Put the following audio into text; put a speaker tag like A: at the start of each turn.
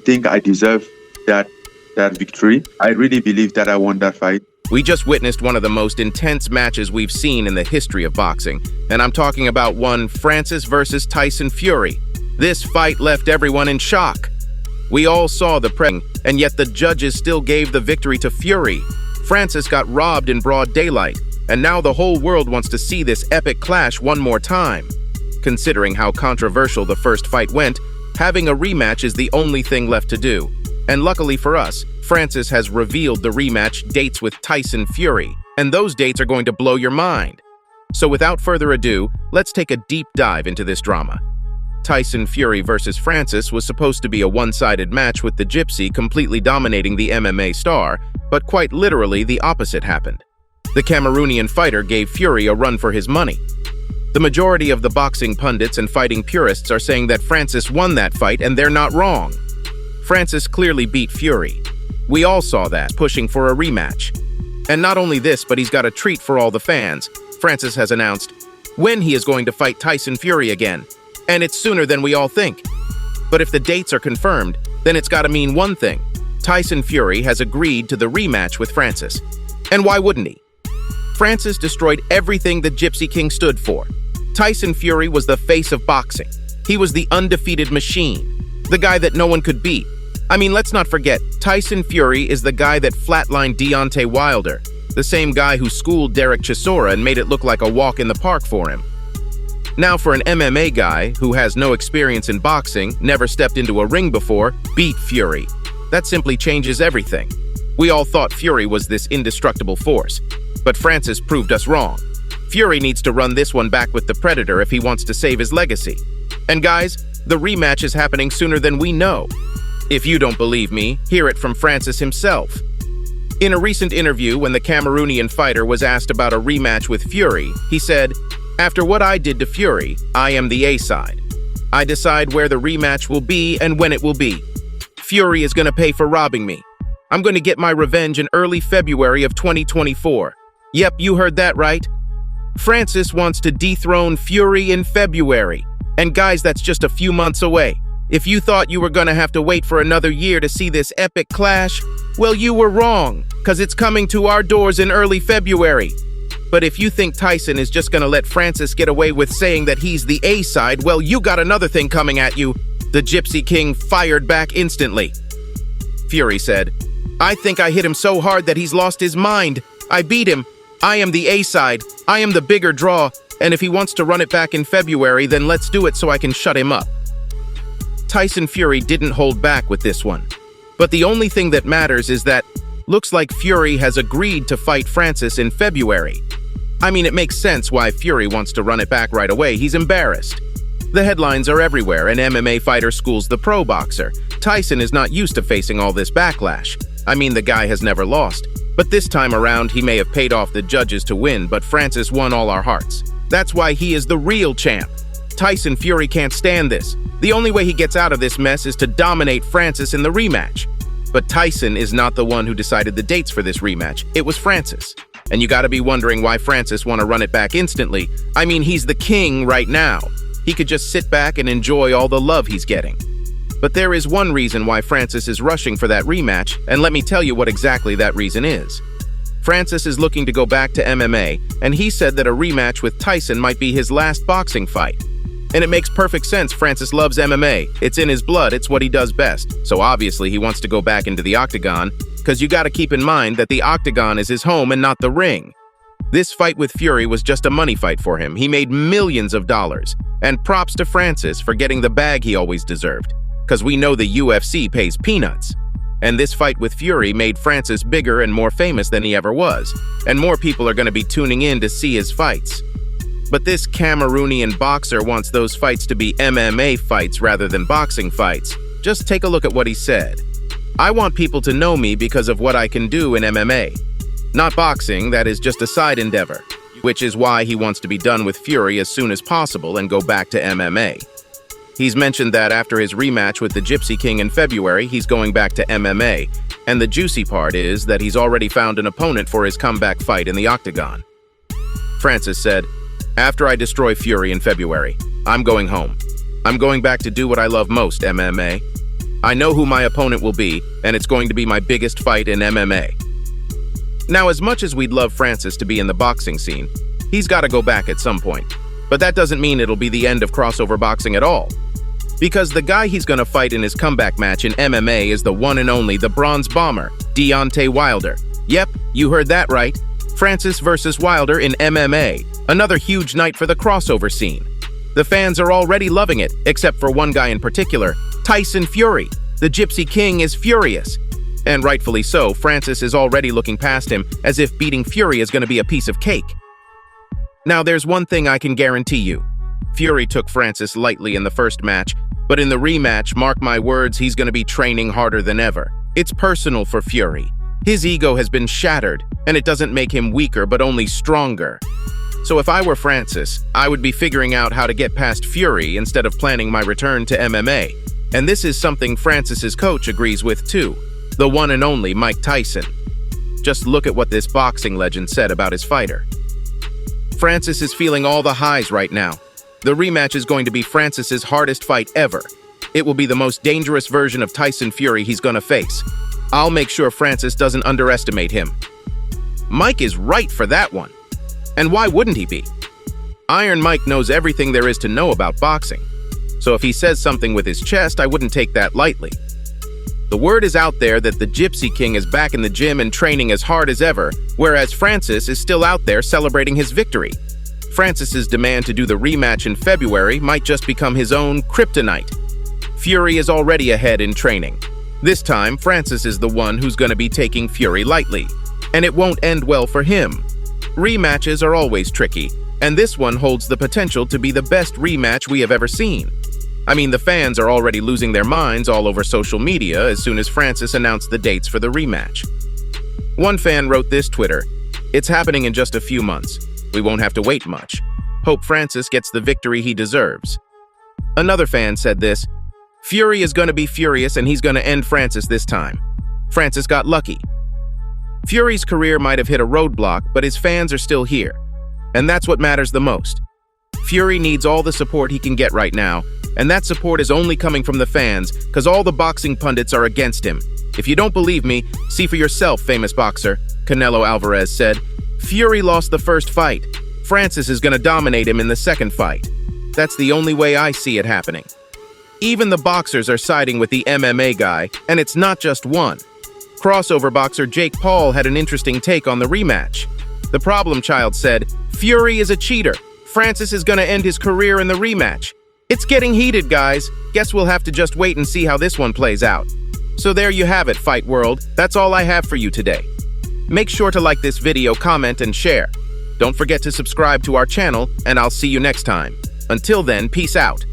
A: think I deserve that victory. I really believe that I won that fight.
B: We just witnessed one of the most intense matches we've seen in the history of boxing, and I'm talking about one Francis versus Tyson Fury. This fight left everyone in shock. We all saw the and yet the judges still gave the victory to Fury. Francis got robbed in broad daylight, and now the whole world wants to see this epic clash one more time. Considering how controversial the first fight went, having a rematch is the only thing left to do. And luckily for us, Francis has revealed the rematch dates with Tyson Fury, and those dates are going to blow your mind. So without further ado, let's take a deep dive into this drama. Tyson Fury versus Francis was supposed to be a one-sided match with the Gypsy completely dominating the MMA star, but quite literally the opposite happened. The Cameroonian fighter gave Fury a run for his money. The majority of the boxing pundits and fighting purists are saying that Francis won that fight, and they're not wrong. Francis clearly beat Fury. We all saw that, pushing for a rematch. And not only this, but he's got a treat for all the fans. Francis has announced when he is going to fight Tyson Fury again, and it's sooner than we all think. But if the dates are confirmed, then it's got to mean one thing. Tyson Fury has agreed to the rematch with Francis. And why wouldn't he? Francis destroyed everything the Gypsy King stood for. Tyson Fury was the face of boxing. He was the undefeated machine, the guy that no one could beat. I mean, let's not forget, Tyson Fury is the guy that flatlined Deontay Wilder, the same guy who schooled Derek Chisora and made it look like a walk in the park for him. Now for an MMA guy who has no experience in boxing, never stepped into a ring before, beat Fury. That simply changes everything. We all thought Fury was this indestructible force, but Francis proved us wrong. Fury needs to run this one back with the Predator if he wants to save his legacy. And guys, the rematch is happening sooner than we know. If you don't believe me, hear it from Francis himself. In a recent interview, when the Cameroonian fighter was asked about a rematch with Fury, he said, "After what I did to Fury, I am the A-side. I decide where the rematch will be and when it will be. Fury is going to pay for robbing me. I'm going to get my revenge in early February of 2024. Yep, you heard that right. Francis wants to dethrone Fury in February. And guys, that's just a few months away. If you thought you were going to have to wait for another year to see this epic clash, well, you were wrong, because it's coming to our doors in early February. But if you think Tyson is just going to let Francis get away with saying that he's the A-side, well, you got another thing coming at you." The Gypsy King fired back instantly. Fury said, "I think I hit him so hard that he's lost his mind. I beat him. I am the A-side. I am the bigger draw. And if he wants to run it back in February, then let's do it so I can shut him up." Tyson Fury didn't hold back with this one. But the only thing that matters is that looks like Fury has agreed to fight Francis in February. I mean, it makes sense why Fury wants to run it back right away. He's embarrassed. The headlines are everywhere. An MMA fighter schools the pro boxer. Tyson is not used to facing all this backlash. I mean, the guy has never lost. But this time around, he may have paid off the judges to win, but Francis won all our hearts. That's why he is the real champ. Tyson Fury can't stand this. The only way he gets out of this mess is to dominate Francis in the rematch. But Tyson is not the one who decided the dates for this rematch. It was Francis. And you gotta be wondering why Francis want to run it back instantly. I mean, he's the king right now. He could just sit back and enjoy all the love he's getting. But there is one reason why Francis is rushing for that rematch, and let me tell you what exactly that reason is. Francis is looking to go back to MMA, and he said that a rematch with Tyson might be his last boxing fight. And it makes perfect sense. Francis loves MMA. It's in his blood. It's what he does best. So obviously he wants to go back into the octagon, because you got to keep in mind that the octagon is his home and not the ring. This fight with Fury was just a money fight for him. He made millions of dollars. And props to Francis for getting the bag he always deserved, because we know the UFC pays peanuts. And this fight with Fury made Francis bigger and more famous than he ever was. And more people are going to be tuning in to see his fights. But this Cameroonian boxer wants those fights to be MMA fights rather than boxing fights. Just take a look at what he said. "I want people to know me because of what I can do in MMA. Not boxing, that is just a side endeavor." Which is why he wants to be done with Fury as soon as possible and go back to MMA. He's mentioned that after his rematch with the Gypsy King in February, he's going back to MMA. And the juicy part is that he's already found an opponent for his comeback fight in the octagon. Francis said, "After I destroy Fury in February, I'm going home. I'm going back to do what I love most, MMA." I know who my opponent will be, and it's going to be my biggest fight in MMA. Now, as much as we'd love Francis to be in the boxing scene, he's got to go back at some point. But that doesn't mean it'll be the end of crossover boxing at all. Because the guy he's going to fight in his comeback match in MMA is the one and only, the Bronze Bomber, Deontay Wilder. Yep, you heard that right. Francis versus Wilder in MMA. Another huge night for the crossover scene. The fans are already loving it, except for one guy in particular, Tyson Fury. The Gypsy King is furious. And rightfully so, Francis is already looking past him as if beating Fury is going to be a piece of cake. Now, there's one thing I can guarantee you. Fury took Francis lightly in the first match, but in the rematch, mark my words, he's going to be training harder than ever. It's personal for Fury. His ego has been shattered, and it doesn't make him weaker, but only stronger. So if I were Francis, I would be figuring out how to get past Fury instead of planning my return to MMA. And this is something Francis's coach agrees with too. The one and only Mike Tyson. Just look at what this boxing legend said about his fighter. Francis is feeling all the highs right now. The rematch is going to be Francis's hardest fight ever. It will be the most dangerous version of Tyson Fury he's gonna face. I'll make sure Francis doesn't underestimate him. Mike is right for that one. And why wouldn't he be? Iron Mike knows everything there is to know about boxing. So if he says something with his chest, I wouldn't take that lightly. The word is out there that the Gypsy King is back in the gym and training as hard as ever, whereas Francis is still out there celebrating his victory. Francis's demand to do the rematch in February might just become his own kryptonite. Fury is already ahead in training. This time, Francis is the one who's going to be taking Fury lightly. And it won't end well for him. Rematches are always tricky, and this one holds the potential to be the best rematch we have ever seen. I mean, the fans are already losing their minds all over social media as soon as Francis announced the dates for the rematch. One fan wrote this Twitter, "It's happening in just a few months. We won't have to wait much. Hope Francis gets the victory he deserves." Another fan said this, "Fury is going to be furious and he's going to end Francis this time. Francis got lucky." Fury's career might have hit a roadblock, but his fans are still here. And that's what matters the most. Fury needs all the support he can get right now, and that support is only coming from the fans, because all the boxing pundits are against him. "If you don't believe me, see for yourself, famous boxer," Canelo Alvarez said. "Fury lost the first fight. Francis is going to dominate him in the second fight. That's the only way I see it happening." Even the boxers are siding with the MMA guy, and it's not just one. Crossover boxer Jake Paul had an interesting take on the rematch. The problem child said, "Fury is a cheater. Francis is going to end his career in the rematch. It's getting heated, guys. Guess we'll have to just wait and see how this one plays out." So there you have it, Fight World. That's all I have for you today. Make sure to like this video, comment, and share. Don't forget to subscribe to our channel, and I'll see you next time. Until then, peace out.